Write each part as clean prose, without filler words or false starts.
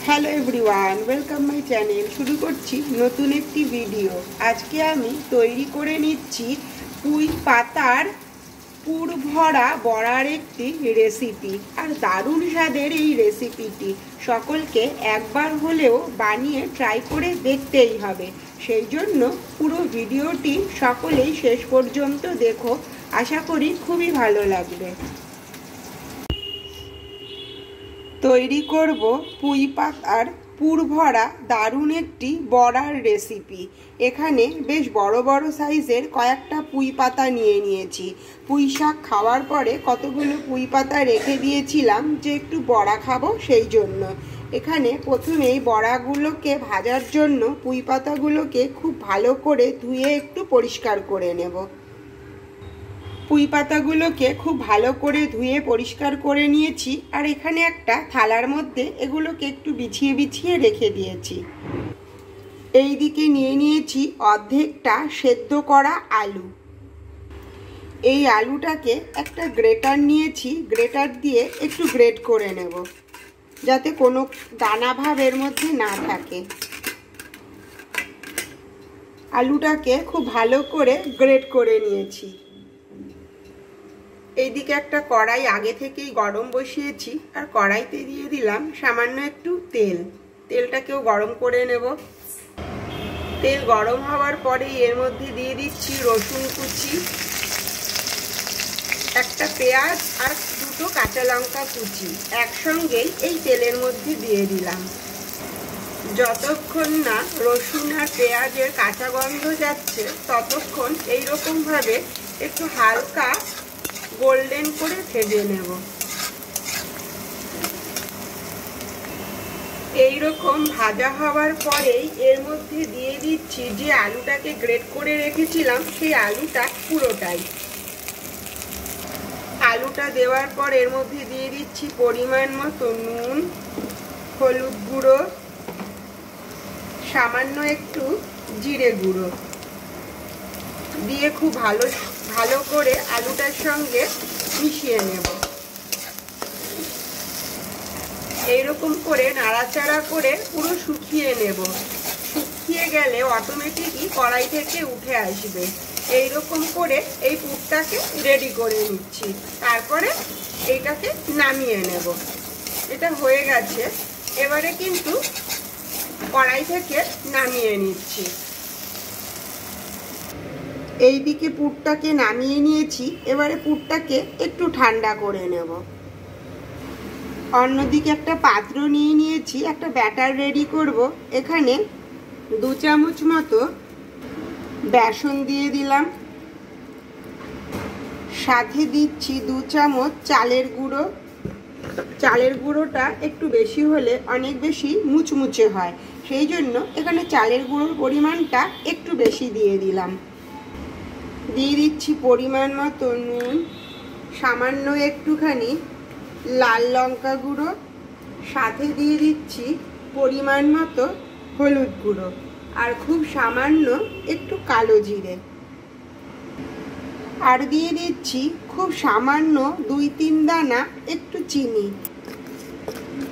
Hello everyone, welcome my channel. শুরু করছি নতুন একটি ভিডিও। আজকে আমি তৈরি করে নিচ্ছি পুঁই পাতার পুর ভরা বড়ার একটি রেসিপি। আর দারুণ স্বাদের এই রেসিপিটি সকলকে একবার হলেও বানিয়ে ট্রাই করে দেখতেই হবে। সেই জন্য পুরো ভিডিওটি সকলেই শেষ পর্যন্ত দেখো, আশা করি খুবই ভালো লাগবে। তৈরি করব পুঁই পাতার পুর ভরা দারুণ একটি বড়ার রেসিপি। এখানে বেশ বড় বড় সাইজের কয়েকটা পুঁই পাতা নিয়ে নিয়েছি। পুঁই শাক খাওয়ার পরে কতগুলো পুঁই পাতা রেখে দিয়েছিলাম যে একটু বড়া খাবো, সেই জন্য। এখানে প্রথমেই বড়াগুলোকে ভাজার জন্য পুঁই পাতাগুলোকে খুব ভালো করে ধুয়ে একটু পরিষ্কার করে নেব। পুঁই পাতাগুলোকে খুব ভালো করে ধুয়ে পরিষ্কার করে নিয়েছি। আর এখানে একটা থালার মধ্যে এগুলোকে একটু বিছিয়ে বিছিয়ে রেখে দিয়েছি। এই দিকে নিয়ে নিয়েছি অর্ধেকটা সেদ্ধ করা আলু। এই আলুটাকে একটা গ্রেটার নিয়েছি, গ্রেটার দিয়ে একটু গ্রেট করে নেব যাতে কোনো দানা ভাব এর মধ্যে না থাকে। আলুটাকে খুব ভালো করে গ্রেট করে নিয়েছি। এইদিকে একটা কড়াই আগে থেকেই গরম বসিয়েছি, আর কড়াইতে দিয়ে দিলাম সামান্য একটু তেল। তেলটাকেও গরম করে নেব। তেল গরম হওয়ার পরে এর মধ্যে দিয়ে দিচ্ছি রসুন কুচি, একটা পেঁয়াজ আর দুটো কাঁচা লঙ্কা কুচি একসঙ্গেই এই তেলের মধ্যে দিয়ে দিলাম। যতক্ষণ না রসুন আর পেঁয়াজের কাঁচা গন্ধ যাচ্ছে ততক্ষণ এইরকমভাবে একটু হালকা গোল্ডেন করে ভেজে নেব। এইরকম ভাজা হওয়ার পরেই এর মধ্যে দিয়ে দিচ্ছি যে আলুটাকে গ্রেট করে রেখেছিলাম, সেই আলুটা পুরোটাই। আলুটা দেওয়ার পর এর মধ্যে দিয়ে দিচ্ছি পরিমাণ মতো নুন, হলুদ গুঁড়ো, সামান্য একটু জিরে গুঁড়ো দিয়ে খুব ভালো করে আলুটার সঙ্গে মিশিয়ে নেব। এইরকম করে নাড়াচাড়া করে পুরো শুকিয়ে নেব। শুকিয়ে গেলে অটোমেটিকই কড়াই থেকে উঠে আসবে। এইরকম করে এই পুরটাকে রেডি করে নিচ্ছি। তারপরে এইটাকে নামিয়ে নেব। এটা হয়ে গেছে। এবারে কিন্তু কড়াই থেকে নামিয়ে নিচ্ছি। এইদিকে পুরটাকে নামিয়ে নিয়েছি। এবারে পুরটাকে একটু ঠান্ডা করে নেব। অন্যদিকে একটা পাত্র নিয়ে নিয়েছি, একটা ব্যাটার রেডি করব। এখানে 2 চামচ মতো বেসন দিয়ে দিলাম, সাথে দিচ্ছি 2 চামচ চালের গুঁড়ো। চালের গুঁড়োটা একটু বেশি হলে অনেক বেশি মুচমুচে হয়, সেই জন্য এখানে চালের গুঁড়োর পরিমাণটা একটু বেশি দিয়ে দিলাম। দিয়ে দিচ্ছি পরিমাণ মতো নুন, সামান্য একটুখানি লাল লঙ্কা গুঁড়ো, সাথে দিয়ে দিচ্ছি পরিমাণ মতো হলুদ গুঁড়ো, আর খুব সামান্য একটু কালো জিরে। আর দিয়ে দিচ্ছি খুব সামান্য 2-3 দানা একটু চিনি।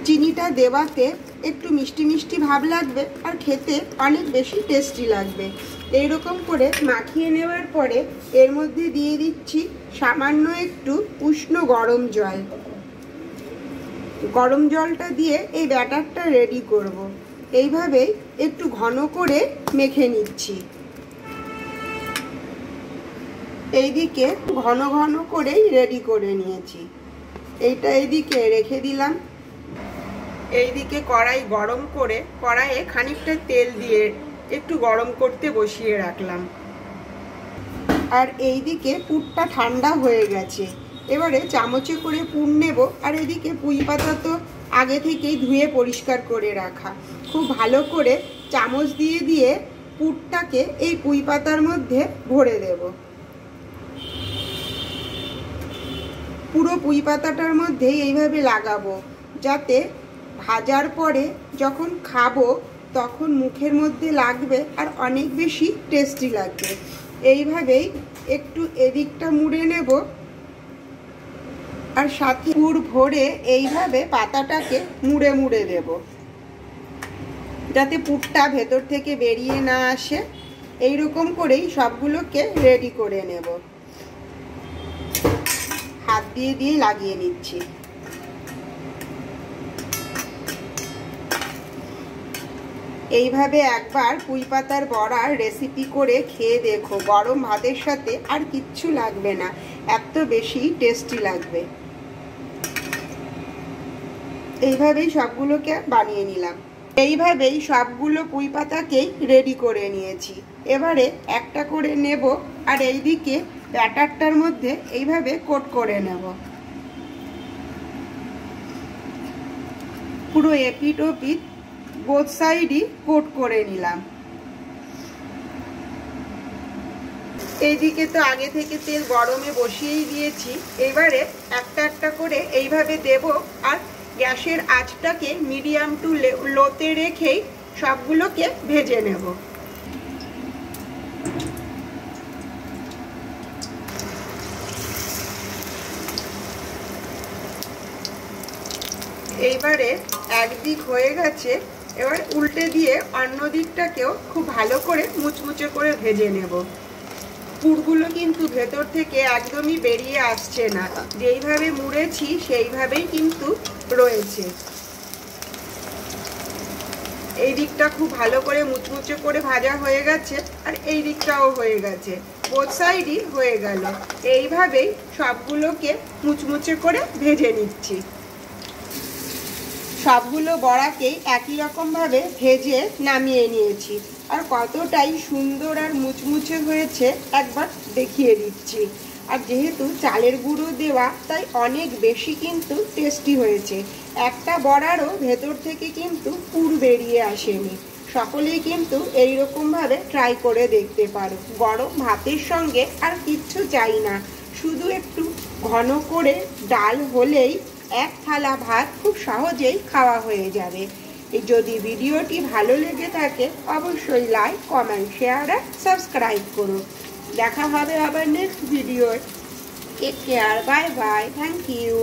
চিনিটা দেওয়াতে একটু মিষ্টি মিষ্টি ভাব লাগবে আর খেতে অনেক বেশি টেস্টি লাগবে। এইরকম করে মাখিয়ে নেওয়ার পরে এর মধ্যে দিয়ে দিচ্ছি সামান্য একটু উষ্ণ গরম জল। গরম জলটা দিয়ে এই ব্যাটারটা রেডি করব। এইভাবেই একটু ঘন করে মেখে নিচ্ছি। এইদিকে ঘন ঘন করেই রেডি করে নিয়েছি। এইটা এইদিকে রেখে দিলাম। এইদিকে কড়াই গরম করে কড়াইয়ে খানিকটা তেল দিয়ে একটু গরম করতে বসিয়ে রাখলাম। আর এইদিকে পুরটা ঠান্ডা হয়ে গেছে। এবারে চামচে করে পুর নেব। আর এদিকে পুঁই পাতা তো আগে থেকেই ধুয়ে পরিষ্কার করে রাখা। খুব ভালো করে চামচ দিয়ে দিয়ে পুরটাকে এই পুঁই পাতার মধ্যে ভরে দেব। পুরো পুঁই পাতাটার মধ্যে এইভাবে লাগাবো, যাতে ভাজার পরে যখন খাবো তখন মুখের মধ্যে লাগবে আর অনেক বেশি টেস্টি লাগবে। এইভাবেই একটু এদিকটা মুড়ে নেব, আর সাথে পুর ভরে এইভাবে পাতাটাকে মুড়ে মুড়ে দেব। যাতে পুরটা ভেতর থেকে বেরিয়ে না আসে। এই রকম করেই সবগুলোকে রেডি করে নেব। হাত দিয়ে লাগিয়ে নিচ্ছি। এইভাবে একবার পুঁই পাতার বড়ার রেসিপি করে খেয়ে দেখো, গরম ভাতের সাথে আর কিচ্ছু লাগবে না, এত বেশি টেস্টি লাগবে। এইভাবেই সবগুলোকে বানিয়ে নিলাম। এইভাবেই সবগুলো পুঁই পাতাকেই রেডি করে নিয়েছি। এবারে একটা করে নেব আর এইদিকে ব্যাটারটার মধ্যে এইভাবে কোট করে নেব। পুরো এপিট ওপিট বোথ সাইডই কোট করে নিলাম। এইদিকে তো আগে থেকে তেল গরমে বসিয়েই দিয়েছি। এবারে একটা একটা করে এইভাবে দেব আর গ্যাসের আঁচটাকে মিডিয়াম টু লোতে রেখেই সবগুলোকে ভেজে নেব। এইবারে একদিক হয়ে গেছে, এবার উল্টে দিয়ে অন্য দিকটাকেও খুব ভালো করে মুচমুচে করে ভেজে নেব। পুরগুলো কিন্তু ভেতর থেকে একদমই বেরিয়ে আসছে না, যেইভাবে মুড়েছি সেইভাবেই কিন্তু রয়েছে। এই দিকটা খুব ভালো করে মুচমুচে করে ভাজা হয়ে গেছে আর এই দিকটাও হয়ে গেছে, বোথ সাইডই হয়ে গেল। এইভাবেই সবগুলোকে মুচমুচে করে ভেজে নিচ্ছি। সবগুলো বড়াকেই একই রকমভাবে ভেজে নামিয়ে নিয়েছি। আর কতটাই সুন্দর আর মুচমুচে হয়েছে একবার দেখিয়ে দিচ্ছি। আর যেহেতু চালের গুঁড়ো দেওয়া তাই অনেক বেশি কিন্তু টেস্টি হয়েছে। একটা বড়ারও ভেতর থেকে কিন্তু পুর বেরিয়ে আসেনি। সকলেই কিন্তু এইরকমভাবে ট্রাই করে দেখতে পারো। গরম ভাতের সঙ্গে আর কিচ্ছু চাই না, শুধু একটু ঘন করে ডাল হলেই এক থালা ভাত খুব সহজেই খাওয়া হয়ে যাবে। যদি ভিডিওটি ভালো লেগে থাকে অবশ্যই লাইক, কমেন্ট, শেয়ার আর সাবস্ক্রাইব করো। দেখা হবে আবার next video. Take care, bye bye, thank you.